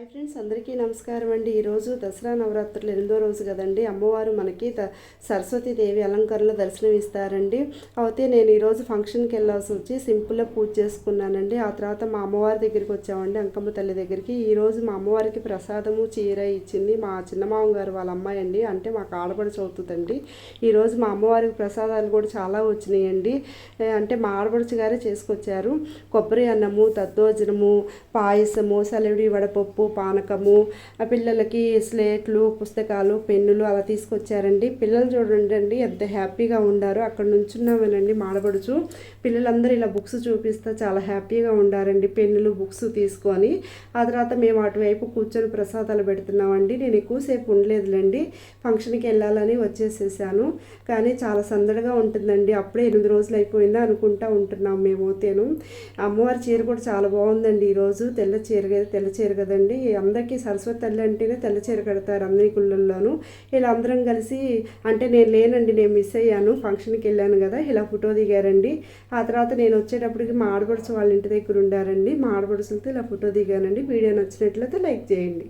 Hi friends, అందరికీ నమస్కారం అండి. ఈరోజు దసరా నవరాత్రులు 8వ రోజు కదండి. అమ్మవారు మనకి సరస్వతీదేవి అలంకరణలో దర్శనం ఇస్తారండి. అయితే నేను ఈరోజు ఫంక్షన్కి వెళ్ళాల్సి వచ్చి సింపుల్గా పూజ చేసుకున్నానండి. ఆ తర్వాత మా అమ్మవారి దగ్గరికి వచ్చామండి, అంకమ్మ తల్లి దగ్గరికి. ఈరోజు మా అమ్మవారికి ప్రసాదము చీర ఇచ్చింది మా చిన్నమామ గారు వాళ్ళ అమ్మాయి అండి, అంటే మాకు ఆడపడుచు అవుతుందండి. ఈరోజు మా అమ్మవారికి ప్రసాదాలు కూడా చాలా వచ్చినాయండి. అంటే మా ఆడపడుచు గారే చేసుకొచ్చారు. కొబ్బరి అన్నము, దద్దోజనము, పాయసము, సలివిడి వడపప్పు, పానకము, ఆ పిల్లలకి స్లేట్లు, పుస్తకాలు, పెన్నులు అలా తీసుకొచ్చారండి. పిల్లలు చూడండి ఎంత హ్యాపీగా ఉండారో. అక్కడ నుంచున్నామేనండి మాడబడుచు. పిల్లలందరూ ఇలా బుక్స్ చూపిస్తే చాలా హ్యాపీగా ఉండారండి, పెన్నులు బుక్స్ తీసుకొని. ఆ తర్వాత మేము అటువైపు కూర్చొని ప్రసాదాలు పెడుతున్నామండి. నేను ఎక్కువసేపు ఉండలేదులేండి, ఫంక్షన్కి వెళ్ళాలని వచ్చేసేసాను. కానీ చాలా సందడిగా ఉంటుందండి. అప్పుడే 8 రోజులు అయిపోయిందా అనుకుంటా ఉంటున్నాం మేమైతేను. అమ్మవారి చీర కూడా చాలా బాగుందండి. ఈరోజు తెల్ల చీర కదండి. అందరికీ సరస్వతి తల్లి అంటేనే తెల్ల చీర కడతారు అందరి గుళ్ళల్లోనూ. ఇలా అందరం కలిసి, అంటే నేను లేనండి, నేను మిస్ అయ్యాను, ఫంక్షన్కి వెళ్ళాను కదా, ఇలా ఫోటో దిగారండి. ఆ తర్వాత నేను వచ్చేటప్పటికి మా ఆడపడుచు వాళ్ళ ఇంటి దగ్గర ఉండారండి. మా ఆడపడుచులతో ఇలా ఫోటో దిగానండి. వీడియో నచ్చినట్లయితే లైక్ చేయండి.